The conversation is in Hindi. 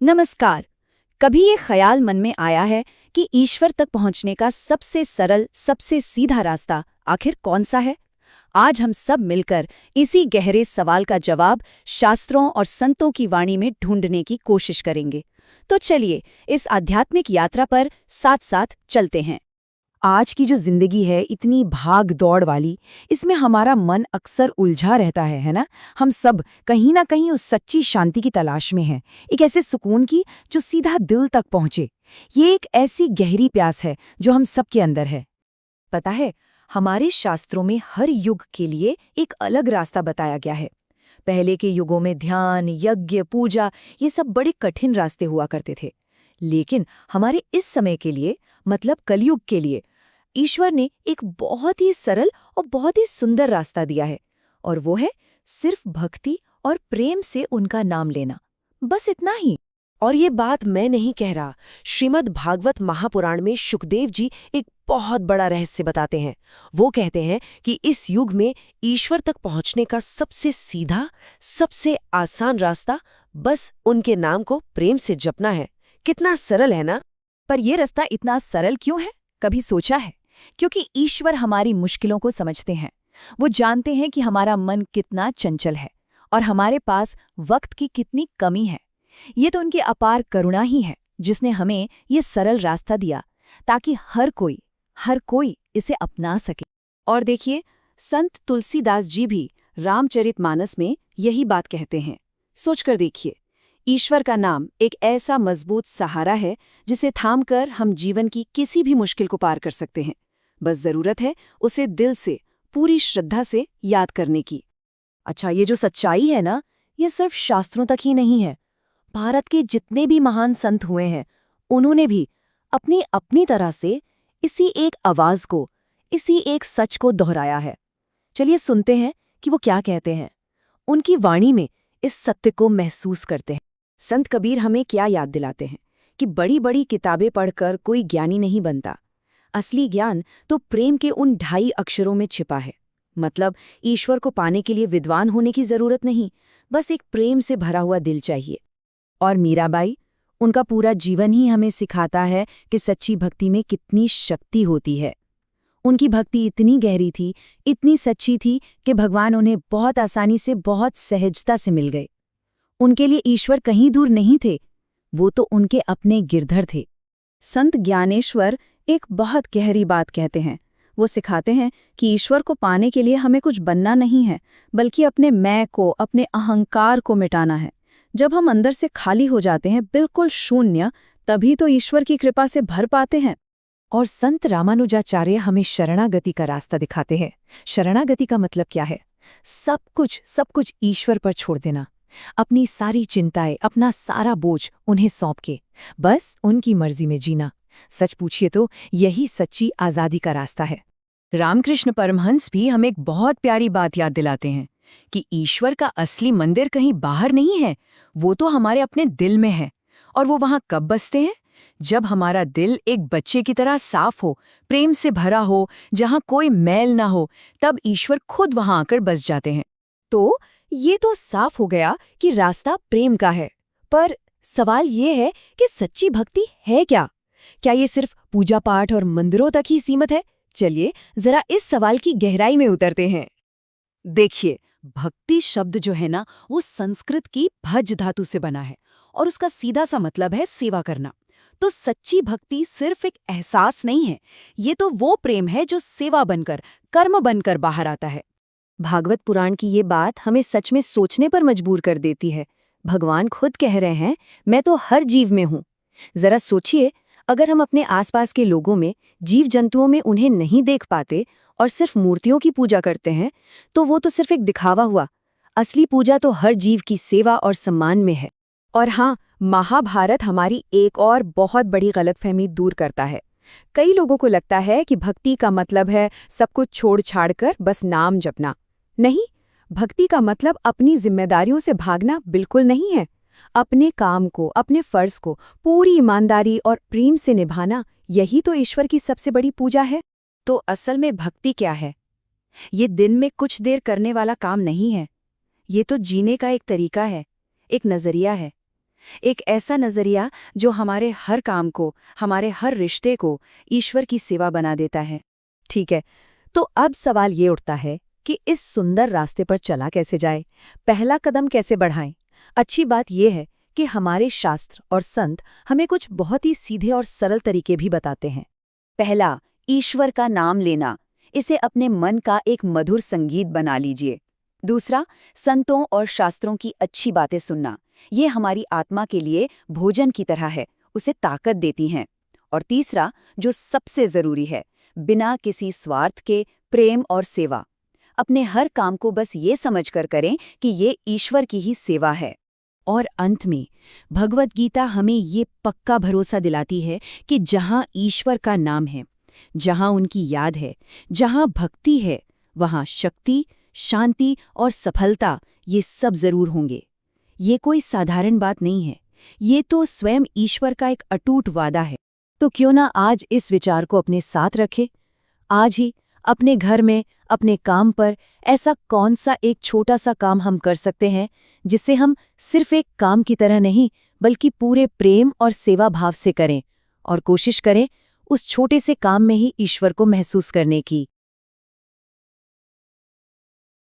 नमस्कार। कभी ये ख्याल मन में आया है कि ईश्वर तक पहुंचने का सबसे सरल, सबसे सीधा रास्ता आखिर कौन सा है? आज हम सब मिलकर इसी गहरे सवाल का जवाब शास्त्रों और संतों की वाणी में ढूंढने की कोशिश करेंगे। तो चलिए इस आध्यात्मिक यात्रा पर साथ-साथ चलते हैं। आज की जो जिंदगी है इतनी भाग दौड़ वाली, इसमें हमारा मन अक्सर उलझा रहता है ना? हम सब कहीं ना कहीं उस सच्ची शांति की तलाश में हैं, एक ऐसे सुकून की जो सीधा दिल तक पहुंचे। ये एक ऐसी गहरी प्यास है जो हम सब के अंदर है। पता है, हमारे शास्त्रों में हर युग के लिए एक अलग रास्ता बताया गया है। पहले के युगों में ध्यान, यज्ञ, पूजा, ये सब बड़े कठिन रास्ते हुआ करते थे। लेकिन हमारे इस समय के लिए, मतलब कलयुग के लिए, ईश्वर ने एक बहुत ही सरल और बहुत ही सुंदर रास्ता दिया है, और वो है सिर्फ भक्ति और प्रेम से उनका नाम लेना। बस इतना ही। और ये बात मैं नहीं कह रहा, श्रीमद् भागवत महापुराण में शुकदेव जी एक बहुत बड़ा रहस्य बताते हैं। वो कहते हैं कि इस युग में ईश्वर तक पहुंचने का सबसे सीधा, सबसे आसान रास्ता बस उनके नाम को प्रेम से जपना है। कितना सरल है ना? पर यह रास्ता इतना सरल क्यों है, कभी सोचा है? क्योंकि ईश्वर हमारी मुश्किलों को समझते हैं। वो जानते हैं कि हमारा मन कितना चंचल है और हमारे पास वक्त की कितनी कमी है। ये तो उनकी अपार करुणा ही है जिसने हमें ये सरल रास्ता दिया, ताकि हर कोई इसे अपना सके। और देखिए, संत तुलसीदास जी भी रामचरितमानस में यही बात कहते हैं। सोचकर देखिए, ईश्वर का नाम एक ऐसा मजबूत सहारा है जिसे थामकर हम जीवन की किसी भी मुश्किल को पार कर सकते हैं। बस जरूरत है उसे दिल से, पूरी श्रद्धा से याद करने की। अच्छा, ये जो सच्चाई है ना, ये सिर्फ शास्त्रों तक ही नहीं है। भारत के जितने भी महान संत हुए हैं, उन्होंने भी अपनी अपनी तरह से इसी एक आवाज को, इसी एक सच को दोहराया है। चलिए सुनते हैं कि वो क्या कहते हैं। उनकी वाणी में इस सत्य को महसूस करते हैं। संत कबीर हमें क्या याद दिलाते हैं कि बड़ी बड़ी किताबें पढ़कर कोई ज्ञानी नहीं बनता। असली ज्ञान तो प्रेम के उन 2.5 अक्षरों में छिपा है। मतलब ईश्वर को पाने के लिए विद्वान होने की जरूरत नहीं, बस एक प्रेम से भरा हुआ दिल चाहिए। और मीराबाई, उनका पूरा जीवन ही हमें सिखाता है कि सच्ची भक्ति में कितनी शक्ति होती है। उनकी भक्ति इतनी गहरी थी, इतनी सच्ची थी कि भगवान उन्हें बहुत आसानी से, बहुत सहजता से मिल गए। उनके लिए ईश्वर कहीं दूर नहीं थे, वो तो उनके अपने गिरधर थे। संत ज्ञानेश्वर एक बहुत गहरी बात कहते हैं। वो सिखाते हैं कि ईश्वर को पाने के लिए हमें कुछ बनना नहीं है, बल्कि अपने मैं को, अपने अहंकार को मिटाना है। जब हम अंदर से खाली हो जाते हैं, बिल्कुल शून्य, तभी तो ईश्वर की कृपा से भर पाते हैं। और संत रामानुजाचार्य हमें शरणागति का रास्ता दिखाते हैं। शरणागति का मतलब क्या है? सब कुछ ईश्वर पर छोड़ देना। अपनी सारी चिंताएं, अपना सारा बोझ उन्हें सौंप के बस उनकी मर्जी में जीना। सच पूछिए तो यही सच्ची आजादी का रास्ता है। रामकृष्ण परमहंस भी हमें एक बहुत प्यारी बात याद दिलाते हैं कि ईश्वर का असली मंदिर कहीं बाहर नहीं है, वो तो हमारे अपने दिल में है। और वो वहां कब बसते हैं? जब हमारा दिल एक बच्चे की तरह साफ हो, प्रेम से भरा हो, जहां कोई मैल ना हो, तब ईश्वर खुद वहां आकर बस जाते हैं। तो ये तो साफ हो गया कि रास्ता प्रेम का है। पर सवाल ये है कि सच्ची भक्ति है क्या? क्या ये सिर्फ पूजा पाठ और मंदिरों तक ही सीमित है? चलिए जरा इस सवाल की गहराई में उतरते हैं। देखिए, भक्ति शब्द जो है ना, वो संस्कृत की भज धातु से बना है और उसका सीधा सा मतलब है सेवा करना। तो सच्ची भक्ति सिर्फ एक एहसास नहीं है, ये तो वो प्रेम है जो सेवा बनकर, कर्म बनकर बाहर आता है। भागवत पुराण की ये बात हमें सच में सोचने पर मजबूर कर देती है। भगवान खुद कह रहे हैं, मैं तो हर जीव में हूँ। जरा सोचिए, अगर हम अपने आसपास के लोगों में, जीव जंतुओं में उन्हें नहीं देख पाते और सिर्फ मूर्तियों की पूजा करते हैं, तो वो तो सिर्फ एक दिखावा हुआ। असली पूजा तो हर जीव की सेवा और सम्मान में है। और हाँ, महाभारत हमारी एक और बहुत बड़ी गलतफहमी दूर करता है। कई लोगों को लगता है कि भक्ति का मतलब है सब कुछ छोड़ छाड़ कर बस नाम जपना। नहीं, भक्ति का मतलब अपनी जिम्मेदारियों से भागना बिल्कुल नहीं है। अपने काम को, अपने फर्ज को पूरी ईमानदारी और प्रेम से निभाना, यही तो ईश्वर की सबसे बड़ी पूजा है। तो असल में भक्ति क्या है? ये दिन में कुछ देर करने वाला काम नहीं है। ये तो जीने का एक तरीका है, एक नजरिया है। एक ऐसा नजरिया जो हमारे हर काम को, हमारे हर रिश्ते को ईश्वर की सेवा बना देता है। ठीक है, तो अब सवाल ये उठता है कि इस सुंदर रास्ते पर चला कैसे जाए, पहला कदम कैसे बढ़ाएं। अच्छी बात यह है कि हमारे शास्त्र और संत हमें कुछ बहुत ही सीधे और सरल तरीके भी बताते हैं। पहला, ईश्वर का नाम लेना, इसे अपने मन का एक मधुर संगीत बना लीजिए। दूसरा, संतों और शास्त्रों की अच्छी बातें सुनना, ये हमारी आत्मा के लिए भोजन की तरह है, उसे ताकत देती हैं। और तीसरा, जो सबसे जरूरी है, बिना किसी स्वार्थ के प्रेम और सेवा, अपने हर काम को बस ये समझकर करें कि ये ईश्वर की ही सेवा है। और अंत में भगवत गीता हमें ये पक्का भरोसा दिलाती है कि जहाँ ईश्वर का नाम है, जहाँ उनकी याद है, जहाँ भक्ति है, वहाँ शक्ति, शांति और सफलता ये सब जरूर होंगे। ये कोई साधारण बात नहीं है, ये तो स्वयं ईश्वर का एक अटूट वादा है। तो क्यों ना आज इस विचार को अपने साथ रखें, आज ही अपने घर में, अपने काम पर ऐसा कौन सा एक छोटा सा काम हम कर सकते हैं जिसे हम सिर्फ एक काम की तरह नहीं बल्कि पूरे प्रेम और सेवा भाव से करें, और कोशिश करें उस छोटे से काम में ही ईश्वर को महसूस करने की।